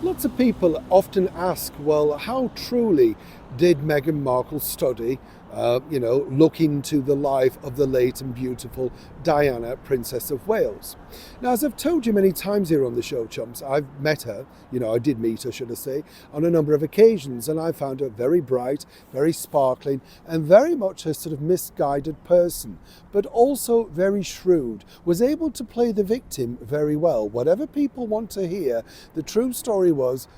Lots of people often ask, well, how truly did Meghan Markle study, look into the life of the late and beautiful Diana, Princess of Wales? Now, as I've told you many times here on the show, chumps, I've met her, I did meet her, should I say, on a number of occasions, and I found her very bright, very sparkling, and very much a sort of misguided person, but also very shrewd, was able to play the victim very well. Whatever people want to hear, the true story was,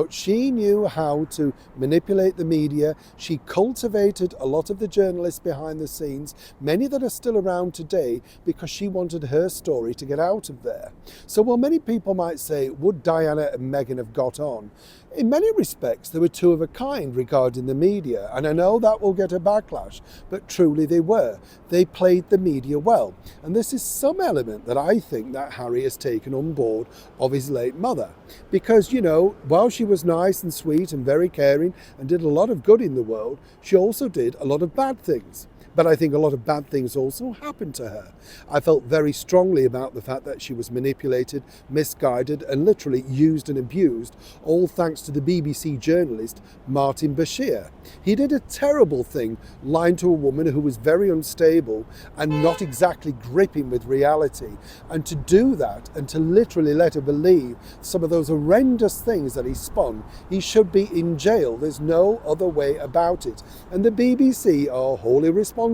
she knew how to manipulate the media. She cultivated a lot of the journalists behind the scenes, many that are still around today, because she wanted her story to get out of there. So while many people might say, would Diana and Meghan have got on? In many respects, they were two of a kind regarding the media, and I know that will get a backlash, but truly they were. They played the media well, and this is some element that I think that Harry has taken on board of his late mother, because, while she was nice and sweet and very caring and did a lot of good in the world, she also did a lot of bad things. But I think a lot of bad things also happened to her. I felt very strongly about the fact that she was manipulated, misguided, and literally used and abused, all thanks to the BBC journalist Martin Bashir. He did a terrible thing, lying to a woman who was very unstable and not exactly gripping with reality. And to do that and to literally let her believe some of those horrendous things that he spun, he should be in jail. There's no other way about it. And the BBC are wholly responsible,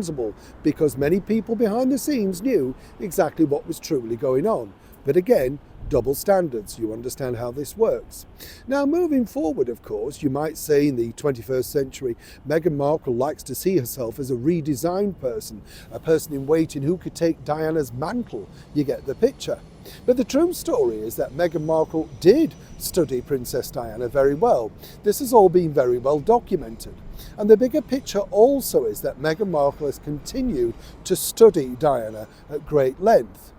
because many people behind the scenes knew exactly what was truly going on. But again, double standards. You understand how this works. Now, moving forward, of course, you might say in the 21st century, Meghan Markle likes to see herself as a redesigned person, a person in waiting who could take Diana's mantle. You get the picture. But the true story is that Meghan Markle did study Princess Diana very well. This has all been very well documented. And the bigger picture also is that Meghan Markle has continued to study Diana at great length.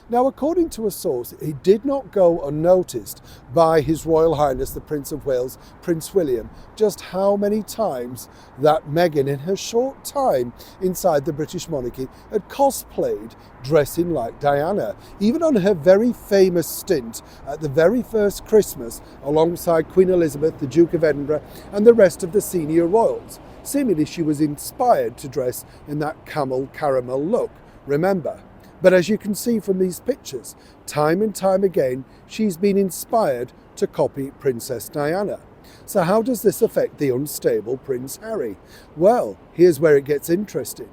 Now, according to a source, it did not go unnoticed by His Royal Highness the Prince of Wales, Prince William, just how many times that Meghan, in her short time inside the British monarchy, had cosplayed dressing like Diana, even on her very famous stint at the very first Christmas alongside Queen Elizabeth, the Duke of Edinburgh, and the rest of the senior royals. Seemingly she was inspired to dress in that camel caramel look, remember. But as you can see from these pictures, time and time again, she's been inspired to copy Princess Diana. So how does this affect the unstable Prince Harry? Well, here's where it gets interesting.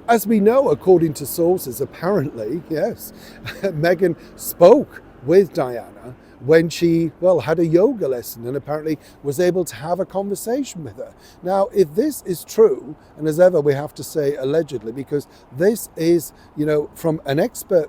As we know, according to sources, apparently, yes, Meghan spoke with Diana when she, had a yoga lesson and apparently was able to have a conversation with her. Now, if this is true, and as ever we have to say allegedly, because this is, from an expert,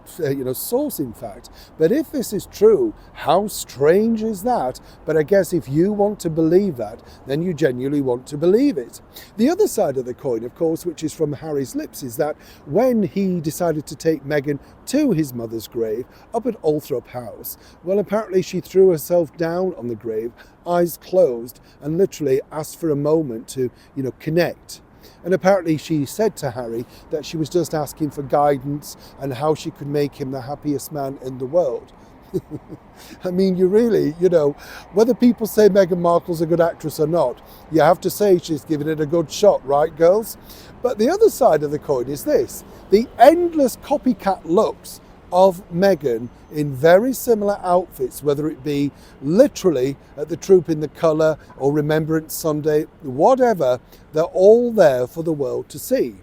source in fact, but if this is true, how strange is that? But I guess if you want to believe that, then you genuinely want to believe it. The other side of the coin, of course, which is from Harry's lips, is that when he decided to take Meghan to his mother's grave up at Althorp House, well, apparently she threw herself down on the grave, eyes closed, and literally asked for a moment to, connect. And apparently she said to Harry that she was just asking for guidance and how she could make him the happiest man in the world. I mean, you really, whether people say Meghan Markle's a good actress or not, you have to say she's given it a good shot, right, girls? But the other side of the coin is this: the endless copycat looks of Meghan in very similar outfits, whether it be literally at the Troop in the Colour or Remembrance Sunday, whatever, they're all there for the world to see.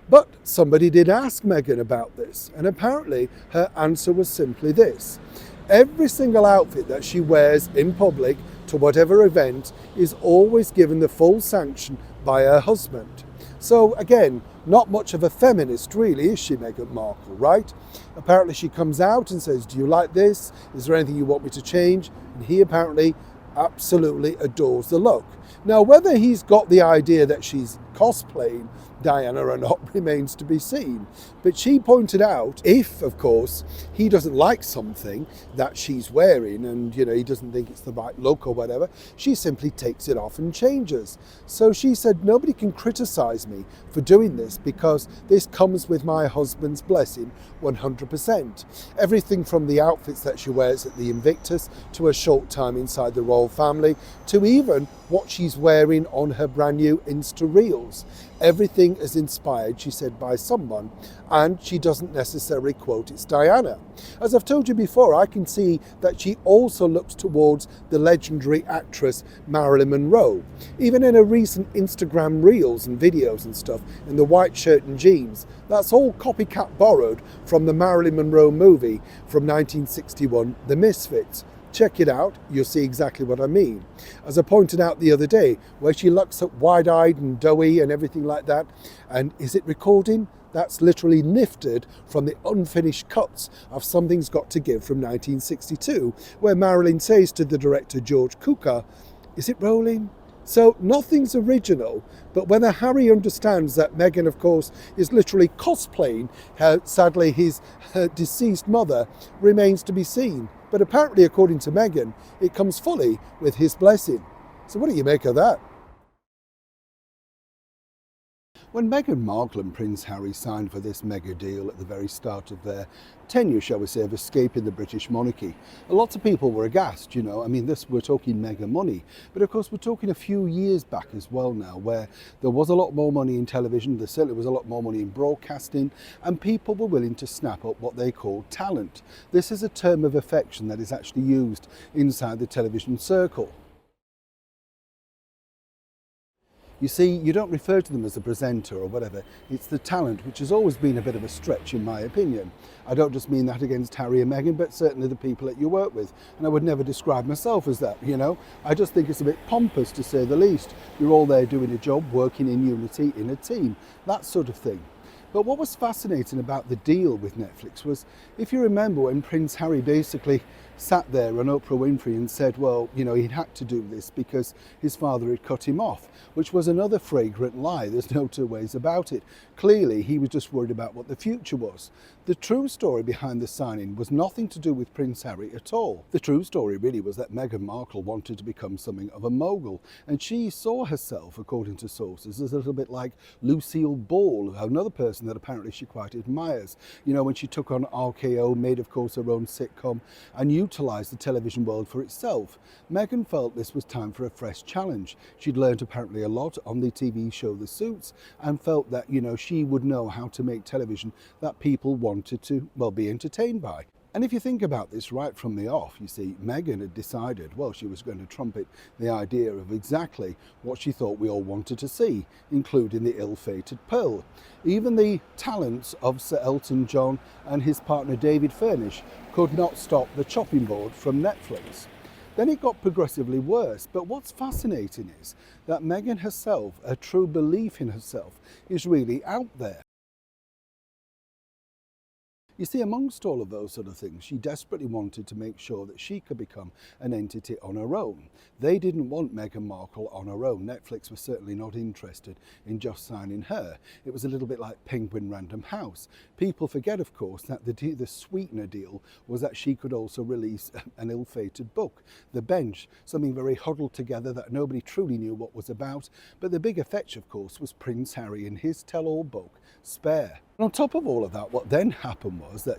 But somebody did ask Meghan about this, and apparently her answer was simply this: every single outfit that she wears in public to whatever event is always given the full sanction by her husband. So again, not much of a feminist really, is she, Meghan Markle, right? Apparently she comes out and says, do you like this? Is there anything you want me to change? And he apparently absolutely adores the look. Now, whether he's got the idea that she's cosplaying Diana or not remains to be seen. But she pointed out, if, of course, he doesn't like something that she's wearing and, he doesn't think it's the right look or whatever, she simply takes it off and changes. So she said, nobody can criticize me for doing this because this comes with my husband's blessing 100%. Everything from the outfits that she wears at the Invictus to a short time inside the royal family to even what she's wearing on her brand new Insta Reels. Everything is inspired, she said, by someone, and she doesn't necessarily quote it's Diana. As I've told you before, I can see that she also looks towards the legendary actress Marilyn Monroe. Even in her recent Instagram Reels and videos and stuff, in the white shirt and jeans, that's all copycat borrowed from the Marilyn Monroe movie from 1961, The Misfits. Check it out, you'll see exactly what I mean. As I pointed out the other day, where she looks up wide-eyed and doughy and everything like that, and is it recording? That's literally lifted from the unfinished cuts of Something's Got to Give from 1962, where Marilyn says to the director George Cukor, is it rolling? So nothing's original, but whether Harry understands that Meghan, of course, is literally cosplaying, sadly, his deceased mother, remains to be seen. But apparently, according to Meghan, it comes fully with his blessing. So what do you make of that? When Meghan Markle and Prince Harry signed for this mega deal at the very start of their tenure, shall we say, of escaping the British monarchy, a lot of people were aghast, we're talking mega money. But of course, we're talking a few years back as well now, where there was a lot more money in television, there certainly was a lot more money in broadcasting, and people were willing to snap up what they call talent. This is a term of affection that is actually used inside the television circle. You see, you don't refer to them as a presenter or whatever, it's the talent, which has always been a bit of a stretch in my opinion. I don't just mean that against Harry and Meghan, but certainly the people that you work with. And I would never describe myself as that, I just think it's a bit pompous to say the least. You're all there doing a job, working in unity, in a team, that sort of thing. But what was fascinating about the deal with Netflix was, if you remember when Prince Harry basically sat there on Oprah Winfrey and said, well, he'd had to do this because his father had cut him off, which was another flagrant lie. There's no two ways about it. Clearly, he was just worried about what the future was. The true story behind the signing was nothing to do with Prince Harry at all. The true story really was that Meghan Markle wanted to become something of a mogul, and she saw herself, according to sources, as a little bit like Lucille Ball, another person that apparently she quite admires. When she took on RKO, made of course her own sitcom, and utilised the television world for itself. Meghan felt this was time for a fresh challenge. She'd learned apparently a lot on the TV show The Suits, and felt that, she would know how to make television that people wanted to, be entertained by. And if you think about this right from the off, you see, Meghan had decided, she was going to trumpet the idea of exactly what she thought we all wanted to see, including the ill-fated Pearl. Even the talents of Sir Elton John and his partner David Furnish could not stop the chopping board from Netflix. Then it got progressively worse, but what's fascinating is that Meghan herself, her true belief in herself, is really out there. You see, amongst all of those sort of things, she desperately wanted to make sure that she could become an entity on her own. They didn't want Meghan Markle on her own. Netflix was certainly not interested in just signing her. It was a little bit like Penguin Random House. People forget, of course, that the sweetener deal was that she could also release an ill-fated book, The Bench, something very huddled together that nobody truly knew what was about. But the bigger fetch, of course, was Prince Harry and his tell-all book, Spare. And on top of all of that, what then happened was that,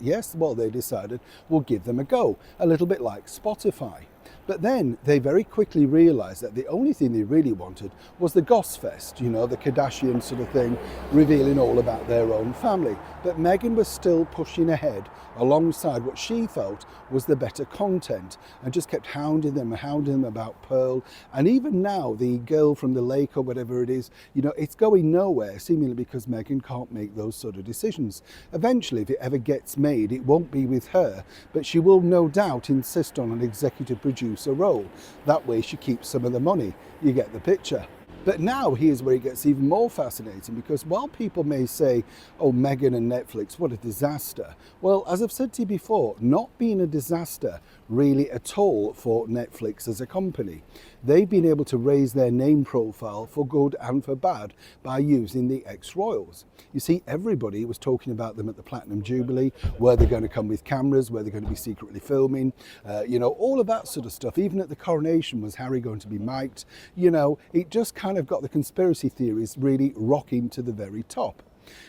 they decided we'll give them a go, a little bit like Spotify. But then they very quickly realised that the only thing they really wanted was the Gosfest, the Kardashian sort of thing, revealing all about their own family. But Meghan was still pushing ahead alongside what she felt was the better content, and just kept hounding them about Pearl. And even now, the girl from the lake or whatever it is, it's going nowhere, seemingly because Meghan can't make those sort of decisions. Eventually, if it ever gets made, it won't be with her, but she will no doubt insist on an executive producer role. That way she keeps some of the money. You get the picture. But now here's where it gets even more fascinating, because while people may say, oh, Meghan and Netflix, what a disaster. Well, as I've said to you before, not being a disaster really at all for Netflix as a company. They've been able to raise their name profile for good and for bad by using the ex-royals. You see, everybody was talking about them at the Platinum Jubilee, where they're going to come with cameras, where they're going to be secretly filming, all of that sort of stuff. Even at the coronation, was Harry going to be mic'd? It just kind of got the conspiracy theories really rocking to the very top.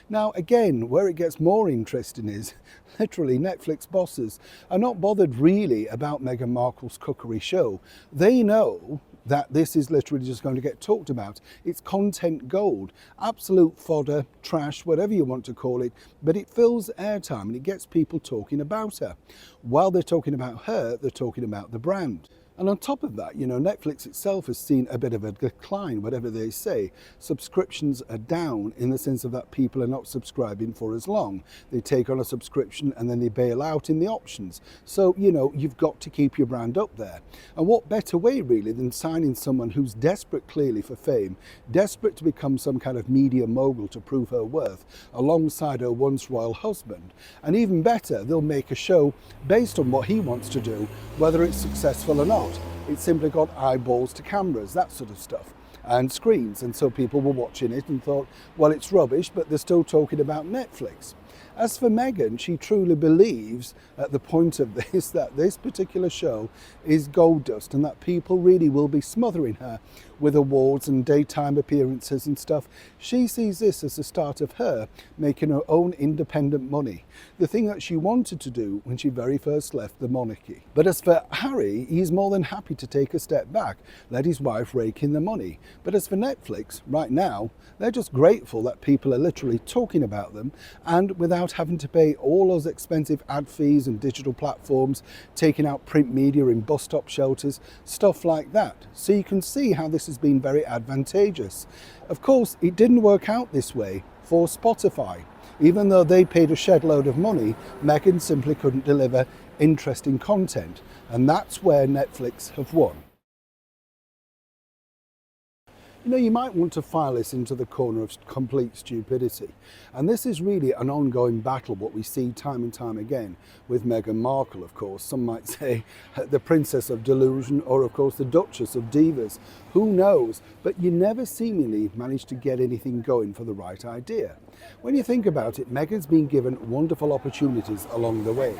Now, again, where it gets more interesting is literally Netflix bosses are not bothered really about Meghan Markle's cookery show. They know that this is literally just going to get talked about. It's content gold, absolute fodder, trash, whatever you want to call it, but it fills airtime and it gets people talking about her. While they're talking about her, they're talking about the brand. And on top of that, Netflix itself has seen a bit of a decline, whatever they say. Subscriptions are down in the sense of that people are not subscribing for as long. They take on a subscription and then they bail out in the options. So, you've got to keep your brand up there. And what better way really than signing someone who's desperate clearly for fame, desperate to become some kind of media mogul to prove her worth, alongside her once royal husband. And even better, they'll make a show based on what he wants to do, whether it's successful or not. It's simply got eyeballs to cameras, that sort of stuff, and screens. And so people were watching it and thought, well, it's rubbish, but they're still talking about Netflix. As for Meghan, she truly believes at the point of this that this particular show is gold dust and that people really will be smothering her with awards and daytime appearances and stuff. She sees this as the start of her making her own independent money, the thing that she wanted to do when she very first left the monarchy. But as for Harry, he's more than happy to take a step back, let his wife rake in the money. But as for Netflix, right now, they're just grateful that people are literally talking about them, and without having to pay all those expensive ad fees and digital platforms, taking out print media in bus stop shelters, stuff like that. So you can see how this has been very advantageous. Of course, it didn't work out this way for Spotify. Even though they paid a shed load of money, Meghan simply couldn't deliver interesting content. And that's where Netflix have won. You might want to file this into the corner of complete stupidity. And this is really an ongoing battle, what we see time and time again with Meghan Markle, of course. Some might say the Princess of Delusion, or of course the Duchess of Divas. Who knows? But you never seemingly manage to get anything going for the right idea. When you think about it, Meghan's been given wonderful opportunities along the way.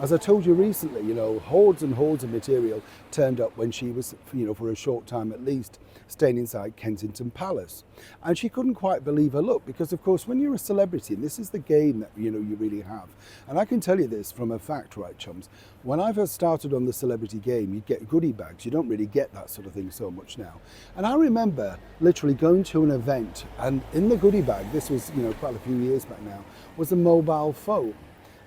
As I told you recently, hordes and hordes of material turned up when she was, for a short time at least, staying inside Kensington Palace. And she couldn't quite believe her luck because, of course, when you're a celebrity, and this is the game that, you really have. And I can tell you this from a fact, right, chums? When I first started on the celebrity game, you'd get goodie bags. You don't really get that sort of thing so much now. And I remember literally going to an event, and in the goodie bag, this was, quite a few years back now, was a mobile phone.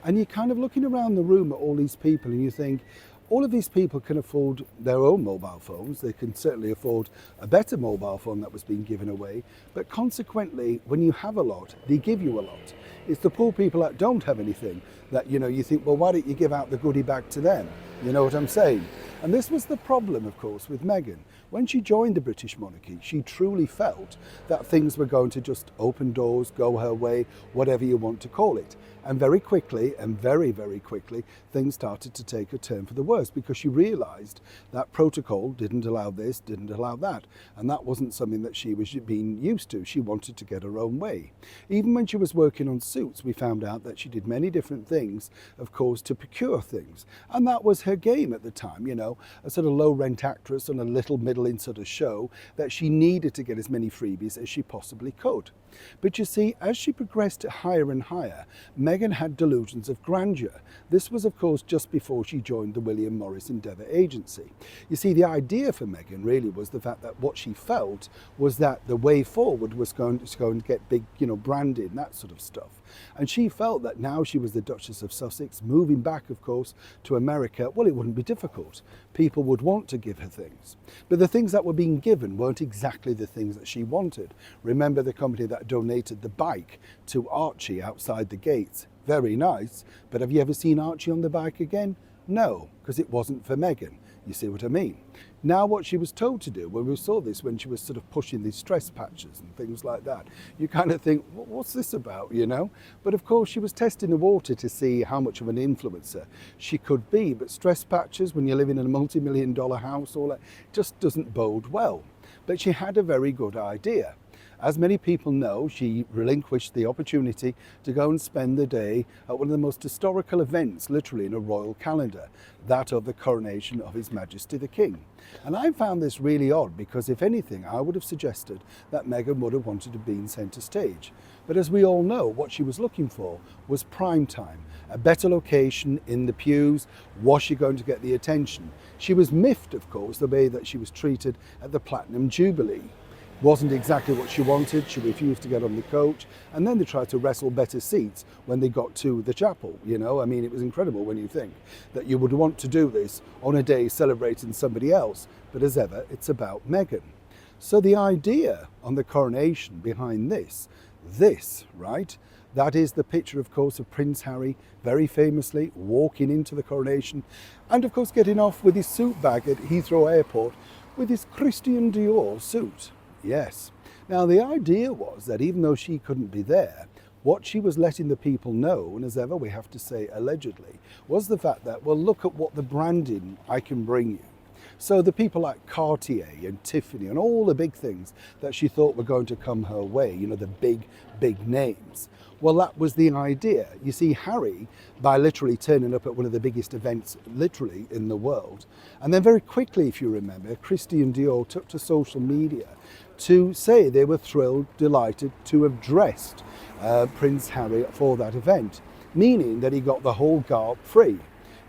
And you're kind of looking around the room at all these people and you think, all of these people can afford their own mobile phones. They can certainly afford a better mobile phone that was being given away. But consequently, when you have a lot, they give you a lot. It's the poor people that don't have anything that, you think, well, why don't you give out the goodie bag to them? You know what I'm saying? And this was the problem, of course, with Meghan. When she joined the British monarchy, she truly felt that things were going to just open doors, go her way, whatever you want to call it. And very quickly, and very, very quickly, things started to take a turn for the worse because she realised that protocol didn't allow this, didn't allow that. And that wasn't something that she was being used to. She wanted to get her own way. Even when she was working on Suits, we found out that she did many different things, of course, to procure things. And that was her game at the time, a sort of low-rent actress on a little middling sort of show that she needed to get as many freebies as she possibly could. But you see, as she progressed higher and higher, Meghan had delusions of grandeur. This was, of course, just before she joined the William Morris Endeavour agency. You see, the idea for Meghan really was the fact that what she felt was that the way forward was going to get big, branded and that sort of stuff. And she felt that now she was the Duchess of Sussex, moving back, of course, to America, well, it wouldn't be difficult. People would want to give her things. But the things that were being given weren't exactly the things that she wanted. Remember the company that donated the bike to Archie outside the gates? Very nice. But have you ever seen Archie on the bike again? No, because it wasn't for Meghan. You see what I mean? Now what she was told to do, when we saw this, when she was sort of pushing these stress patches and things like that, you kind of think, what's this about, you know? But of course she was testing the water to see how much of an influencer she could be. But stress patches, when you're living in a multi-million-dollar house, all that, just doesn't bode well. But she had a very good idea. As many people know, she relinquished the opportunity to go and spend the day at one of the most historical events, literally in a royal calendar, that of the coronation of His Majesty the King. And I found this really odd because, if anything, I would have suggested that Meghan would have wanted to be in centre stage. But as we all know, what she was looking for was prime time, a better location in the pews. Was she going to get the attention? She was miffed, of course, the way that she was treated at the Platinum Jubilee. Wasn't exactly what she wanted. She refused to get on the coach, and then they tried to wrestle better seats when they got to the chapel. You know, I mean, it was incredible when you think that you would want to do this on a day celebrating somebody else, but as ever, it's about Meghan. So the idea on the coronation behind this, right, that is the picture, of course, of Prince Harry very famously walking into the coronation, and of course getting off with his suit bag at Heathrow Airport with his Christian Dior suit. Yes. Now the idea was that even though she couldn't be there, what she was letting the people know, and as ever we have to say allegedly, was the fact that, well, look at what the branding I can bring you. So the people like Cartier and Tiffany and all the big things that she thought were going to come her way, you know, the big names. Well, that was the idea. You see, Harry, by literally turning up at one of the biggest events literally in the world, and then very quickly, if you remember, Christian Dior took to social media to say they were thrilled, delighted to have dressed Prince Harry for that event, meaning that he got the whole garb free.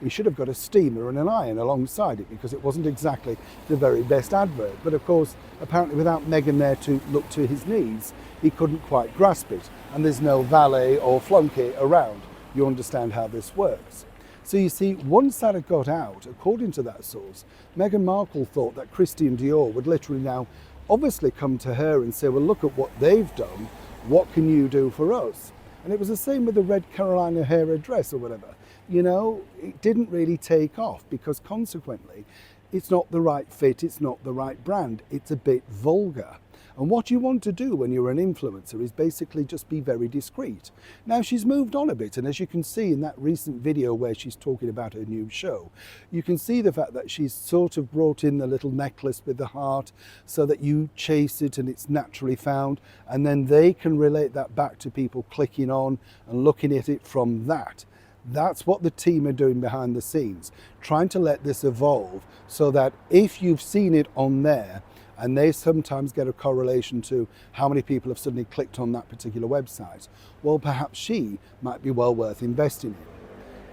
He should have got a steamer and an iron alongside it because it wasn't exactly the very best advert. But of course, apparently without Meghan there to look to his needs, he couldn't quite grasp it. And there's no valet or flunky around. You understand how this works. So you see, once that had got out, according to that source, Meghan Markle thought that Christian Dior would literally now obviously come to her and say, well, look at what they've done. What can you do for us? And it was the same with the red Carolina Herrera dress or whatever. You know, it didn't really take off because consequently, it's not the right fit, it's not the right brand, it's a bit vulgar. And what you want to do when you're an influencer is basically just be very discreet. Now she's moved on a bit, and as you can see in that recent video where she's talking about her new show, you can see the fact that she's sort of brought in the little necklace with the heart so that you chase it and it's naturally found, and then they can relate that back to people clicking on and looking at it from that. That's what the team are doing behind the scenes, trying to let this evolve so that if you've seen it on there, and they sometimes get a correlation to how many people have suddenly clicked on that particular website, well, perhaps she might be well worth investing in.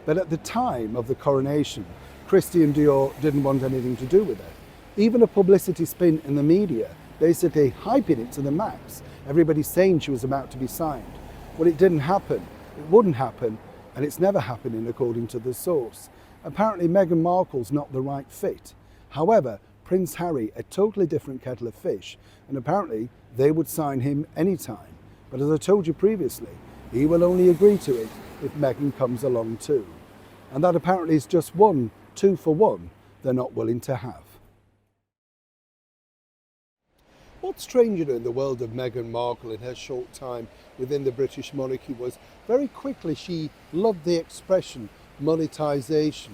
But at the time of the coronation, Christian Dior didn't want anything to do with it. Even a publicity spin in the media, basically hyping it to the max. Everybody's saying she was about to be signed. Well, it didn't happen. It wouldn't happen. And it's never happening according to the source. Apparently Meghan Markle's not the right fit. However, Prince Harry, a totally different kettle of fish, and apparently they would sign him anytime. But as I told you previously, he will only agree to it if Meghan comes along too. And that apparently is just 2 for 1 they're not willing to have. What's strange in the world of Meghan Markle in her short time within the British monarchy was very quickly she loved the expression monetisation.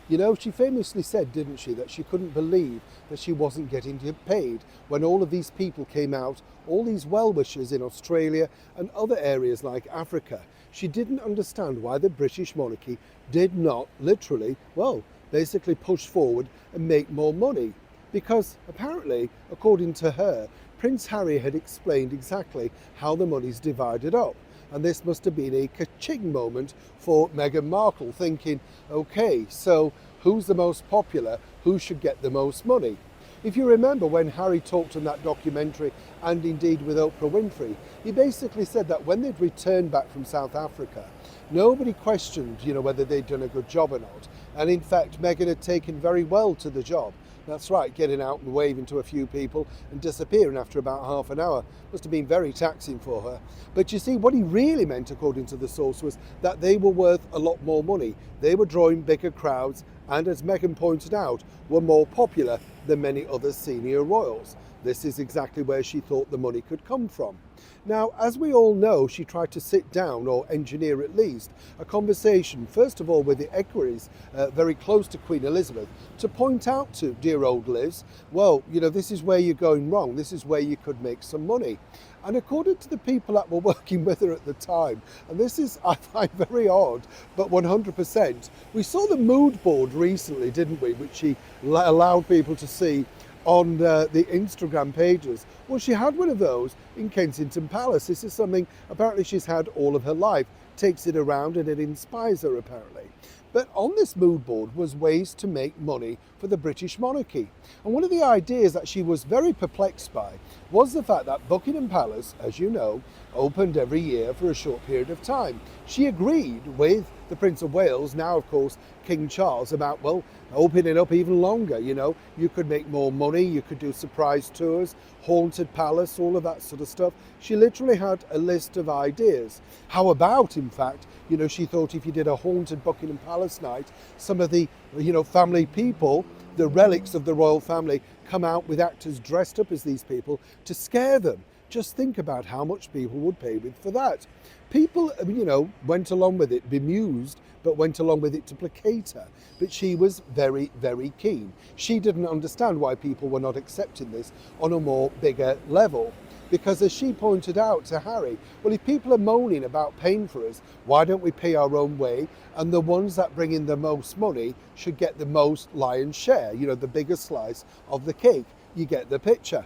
You know, she famously said, didn't she, that she couldn't believe that she wasn't getting paid when all of these people came out, all these well-wishers in Australia and other areas like Africa. She didn't understand why the British monarchy did not literally, well, basically push forward and make more money. Because apparently, according to her, Prince Harry had explained exactly how the money's divided up. And this must have been a ka-ching moment for Meghan Markle, thinking, okay, so who's the most popular? Who should get the most money? If you remember when Harry talked in that documentary, and indeed with Oprah Winfrey, he basically said that when they'd returned back from South Africa, nobody questioned, whether they'd done a good job or not. And in fact, Meghan had taken very well to the job. That's right, getting out and waving to a few people and disappearing after about half an hour. Must have been very taxing for her. But you see, what he really meant, according to the source, was that they were worth a lot more money. They were drawing bigger crowds and, as Meghan pointed out, were more popular than many other senior royals. This is exactly where she thought the money could come from. Now, as we all know, she tried to sit down, or engineer at least, a conversation, first of all with the equerries very close to Queen Elizabeth, to point out to dear old Liz, well, you know, this is where you're going wrong, this is where you could make some money. And according to the people that were working with her at the time, and this is, I find, very odd, but 100%, we saw the mood board recently, didn't we, which she allowed people to see on the Instagram pages. Well, she had one of those in Kensington Palace. This is something apparently she's had all of her life, takes it around and it inspires her apparently. But on this mood board was ways to make money for the British monarchy. And one of the ideas that she was very perplexed by was the fact that Buckingham Palace, as you know, opened every year for a short period of time. She agreed with the Prince of Wales, now of course King Charles, about, well, opening up even longer. You know, you could make more money, you could do surprise tours, haunted palace, all of that sort of stuff. She literally had a list of ideas. How about, in fact, you know, she thought if you did a haunted Buckingham Palace night, some of the, you know, family people, the relics of the royal family, come out with actors dressed up as these people to scare them. Just think about how much people would pay with for that. People, you know, went along with it, bemused, but went along with it to placate her. But she was very, very keen. She didn't understand why people were not accepting this on a more bigger level. Because as she pointed out to Harry, well, if people are moaning about paying for us, why don't we pay our own way? And the ones that bring in the most money should get the most lion's share, you know, the biggest slice of the cake. You get the picture.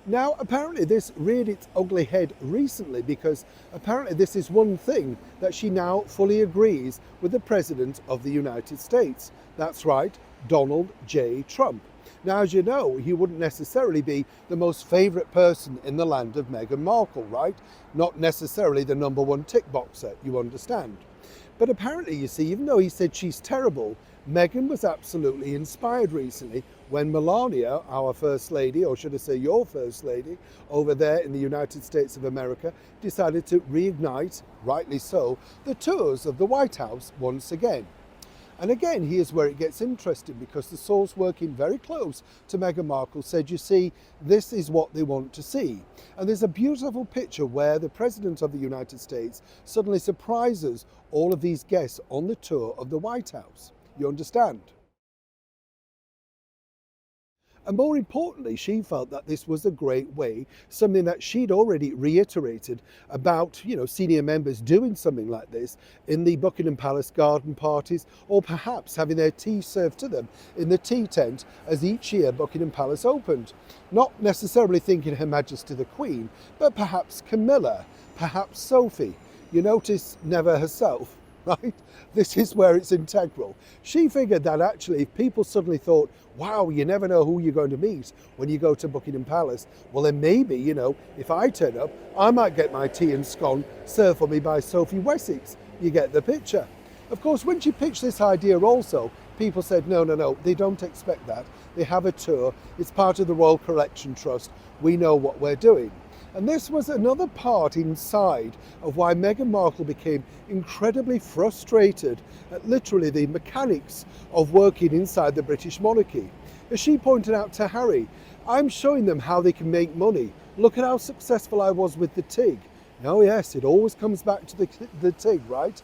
Now, apparently this reared its ugly head recently, because apparently this is one thing that she now fully agrees with the President of the United States. That's right, Donald J. Trump. Now, as you know, he wouldn't necessarily be the most favourite person in the land of Meghan Markle, right? Not necessarily the number one tick boxer, you understand. But apparently, you see, even though he said she's terrible, Meghan was absolutely inspired recently when Melania, our First Lady, or should I say your First Lady, over there in the United States of America, decided to reignite, rightly so, the tours of the White House once again. And again, here's where it gets interesting, because the source working very close to Meghan Markle said, you see, this is what they want to see. And there's a beautiful picture where the President of the United States suddenly surprises all of these guests on the tour of the White House. You understand? And more importantly, she felt that this was a great way, something that she'd already reiterated about, you know, senior members doing something like this in the Buckingham Palace garden parties, or perhaps having their tea served to them in the tea tent as each year Buckingham Palace opened. Not necessarily thinking Her Majesty the Queen, but perhaps Camilla, perhaps Sophie. You notice never herself. Right? This is where it's integral. She figured that actually if people suddenly thought, wow, you never know who you're going to meet when you go to Buckingham Palace, well then maybe, you know, if I turn up, I might get my tea and scone served for me by Sophie Wessex. You get the picture. Of course, when she pitched this idea also, people said, no, they don't expect that. They have a tour. It's part of the Royal Collection Trust. We know what we're doing. And this was another part inside of why Meghan Markle became incredibly frustrated at literally the mechanics of working inside the British monarchy. As she pointed out to Harry, I'm showing them how they can make money. Look at how successful I was with the TIG. Oh yes, it always comes back to the TIG, right?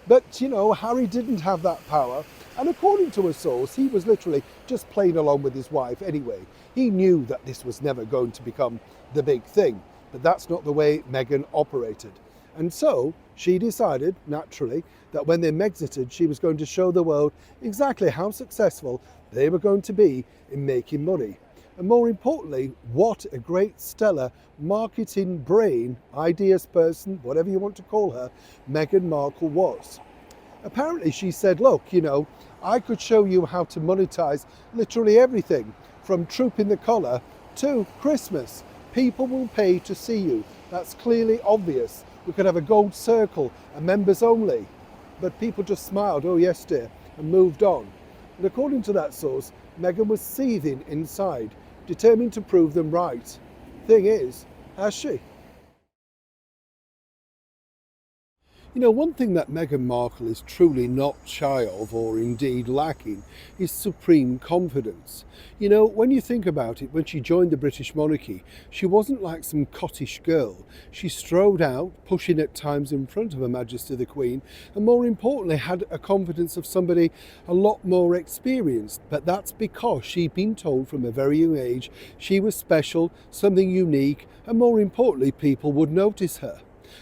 But, you know, Harry didn't have that power. And according to a source, he was literally just playing along with his wife anyway. He knew that this was never going to become the big thing. But that's not the way Meghan operated. And so she decided, naturally, that when they Mexited, she was going to show the world exactly how successful they were going to be in making money. And more importantly, what a great stellar marketing brain, ideas person, whatever you want to call her, Meghan Markle was. Apparently she said, look, you know, I could show you how to monetize literally everything, from trooping the collar to Christmas. People will pay to see you. That's clearly obvious. We could have a gold circle, a members only. But people just smiled, oh yes dear, and moved on. And according to that source, Meghan was seething inside, determined to prove them right. Thing is, has she? You know, one thing that Meghan Markle is truly not shy of, or indeed lacking, is supreme confidence. You know, when you think about it, when she joined the British monarchy, she wasn't like some cottish girl. She strode out, pushing at times in front of Her Majesty the Queen, and more importantly, had a confidence of somebody a lot more experienced. But that's because she'd been told from a very young age she was special, something unique, and more importantly, people would notice her.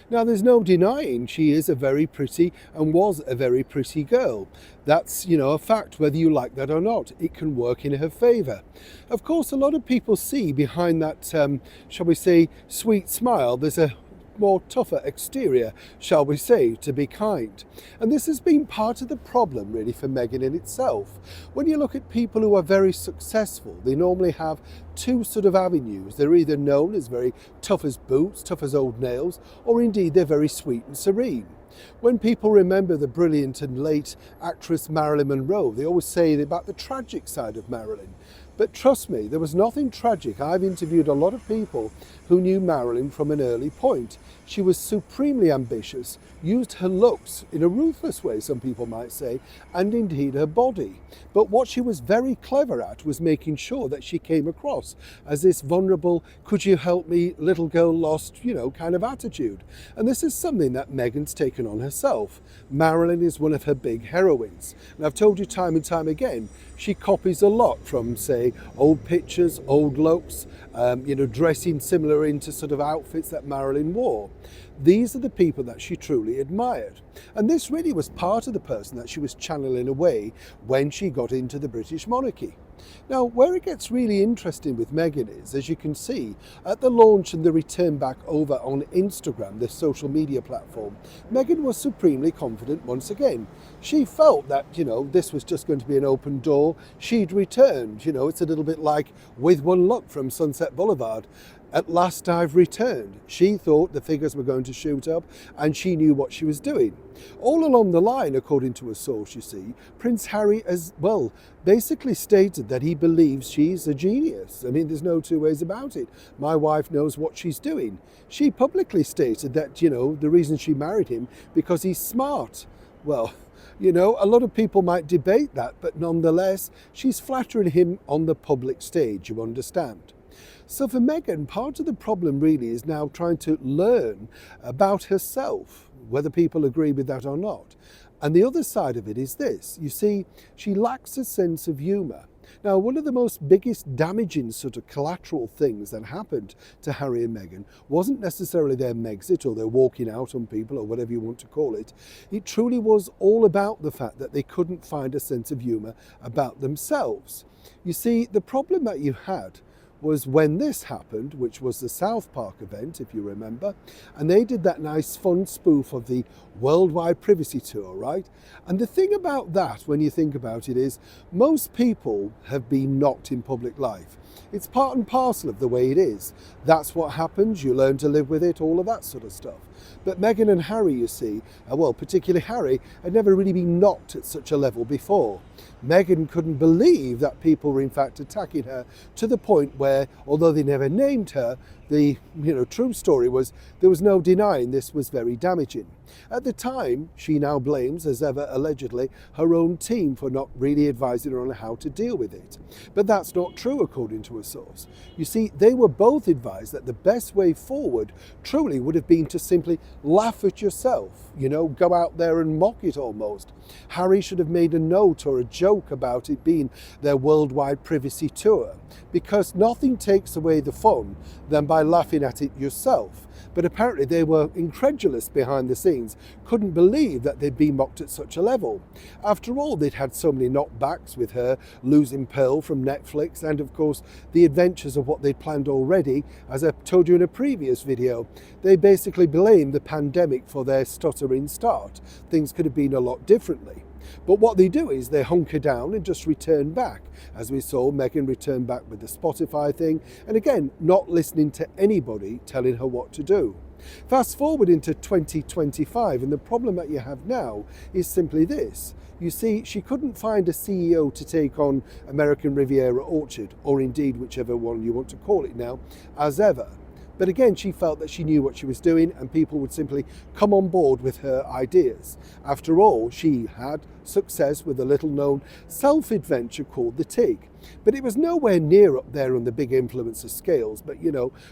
Now, there's no denying she is a very pretty and was a very pretty girl. That's, a fact, whether you like that or not. It can work in her favour. Of course, a lot of people see behind that, shall we say, sweet smile, there's a more tougher exterior, shall we say, to be kind. And this has been part of the problem really for Meghan in itself. When you look at people who are very successful, they normally have two sort of avenues. They're either known as very tough as boots, tough as old nails, or indeed they're very sweet and serene. When people remember the brilliant and late actress Marilyn Monroe, they always say about the tragic side of Marilyn. But trust me, there was nothing tragic. I've interviewed a lot of people who knew Marilyn from an early point. She was supremely ambitious, used her looks in a ruthless way, some people might say, and indeed her body. But what she was very clever at was making sure that she came across as this vulnerable, could you help me, little girl lost, kind of attitude. And this is something that Meghan's taken on herself. Marilyn is one of her big heroines. And I've told you time and time again, she copies a lot from, say, old pictures, old looks, dressing similar into sort of outfits that Marilyn wore. These are the people that she truly admired. And this really was part of the person that she was channeling away when she got into the British monarchy. Now, where it gets really interesting with Meghan is, as you can see, at the launch and the return back over on Instagram, this social media platform, Meghan was supremely confident once again. She felt that, this was just going to be an open door. She'd returned. It's a little bit like With One Look from Sunset Boulevard. At last I've returned. She thought the figures were going to shoot up and she knew what she was doing. All along the line, according to a source, you see, Prince Harry as well basically stated that he believes she's a genius. I mean, there's no two ways about it. My wife knows what she's doing. She publicly stated that, the reason she married him because he's smart. Well, a lot of people might debate that, but nonetheless, she's flattering him on the public stage, you understand. So for Meghan, part of the problem really is now trying to learn about herself, whether people agree with that or not. And the other side of it is this. You see, she lacks a sense of humour. Now, one of the most biggest damaging sort of collateral things that happened to Harry and Meghan wasn't necessarily their Megxit or their walking out on people or whatever you want to call it. It truly was all about the fact that they couldn't find a sense of humour about themselves. You see, the problem that you had was when this happened, which was the South Park event, if you remember, and they did that nice fun spoof of the Worldwide Privacy Tour, right? And the thing about that, when you think about it, is most people have been knocked in public life. It's part and parcel of the way it is. That's what happens, you learn to live with it, all of that sort of stuff. But Meghan and Harry, you see, particularly Harry, had never really been knocked at such a level before. Meghan couldn't believe that people were in fact attacking her to the point where, although they never named her, the true story was there was no denying this was very damaging. At the time, she now blames, as ever allegedly, her own team for not really advising her on how to deal with it. But that's not true, according to a source. You see, they were both advised that the best way forward truly would have been to simply laugh at yourself, go out there and mock it almost. Harry should have made a note or a joke about it being their worldwide privacy tour, because nothing takes away the fun than by laughing at it yourself. But apparently they were incredulous behind the scenes, couldn't believe that they'd been mocked at such a level. After all, they'd had so many knockbacks with her losing Pearl from Netflix, and of course the adventures of what they'd planned already. As I told you in a previous video, they basically blamed the pandemic for their stuttering start. Things could have been a lot differently. But what they do is they hunker down and just return back. As we saw, Meghan returned back with the Spotify thing, and again, not listening to anybody telling her what to do. Fast forward into 2025, and the problem that you have now is simply this. You see, she couldn't find a CEO to take on American Riviera Orchard, or indeed whichever one you want to call it now, as ever. But again, she felt that she knew what she was doing and people would simply come on board with her ideas. After all, she had success with a little-known self-adventure called The Tig. But it was nowhere near up there on the big influencer scales. But,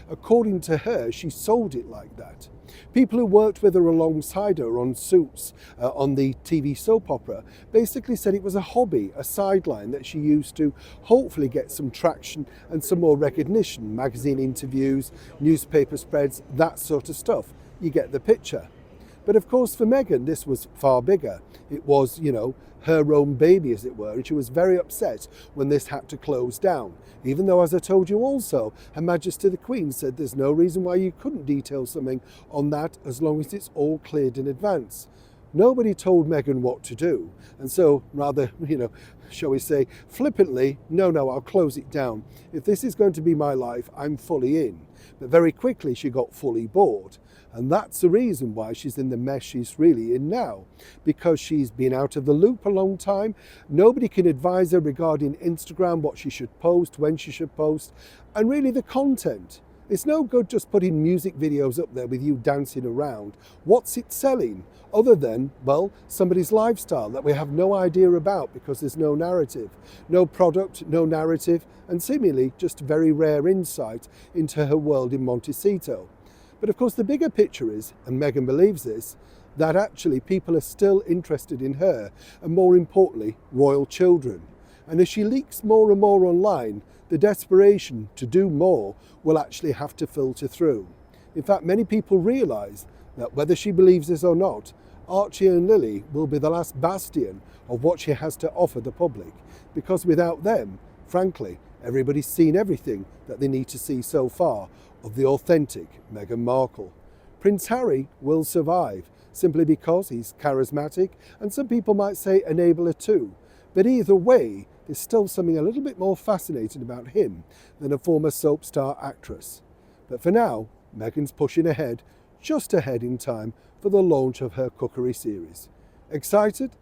according to her, she sold it like that. People who worked with her alongside her on Suits, on the TV soap opera, basically said it was a hobby, a sideline that she used to hopefully get some traction and some more recognition, magazine interviews, newspaper spreads, that sort of stuff. You get the picture. But of course for Meghan this was far bigger. It was, her own baby as it were, and she was very upset when this had to close down. Even though, as I told you also, Her Majesty the Queen said there's no reason why you couldn't detail something on that as long as it's all cleared in advance. Nobody told Meghan what to do, and so rather, shall we say, flippantly, no, I'll close it down. If this is going to be my life, I'm fully in. But very quickly she got fully bored. And that's the reason why she's in the mess she's really in now. Because she's been out of the loop a long time. Nobody can advise her regarding Instagram, what she should post, when she should post, and really the content. It's no good just putting music videos up there with you dancing around. What's it selling? Other than, somebody's lifestyle that we have no idea about because there's no narrative. No product, no narrative, and seemingly just very rare insight into her world in Montecito. But of course the bigger picture is, and Meghan believes this, that actually people are still interested in her, and more importantly, royal children. And as she leaks more and more online, the desperation to do more will actually have to filter through. In fact, many people realise that whether she believes this or not, Archie and Lily will be the last bastion of what she has to offer the public, because without them, frankly, everybody's seen everything that they need to see so far of the authentic Meghan Markle. Prince Harry will survive, simply because he's charismatic, and some people might say enabler too. But either way, there's still something a little bit more fascinating about him than a former soap star actress. But for now, Meghan's pushing ahead, just ahead in time for the launch of her cookery series. Excited?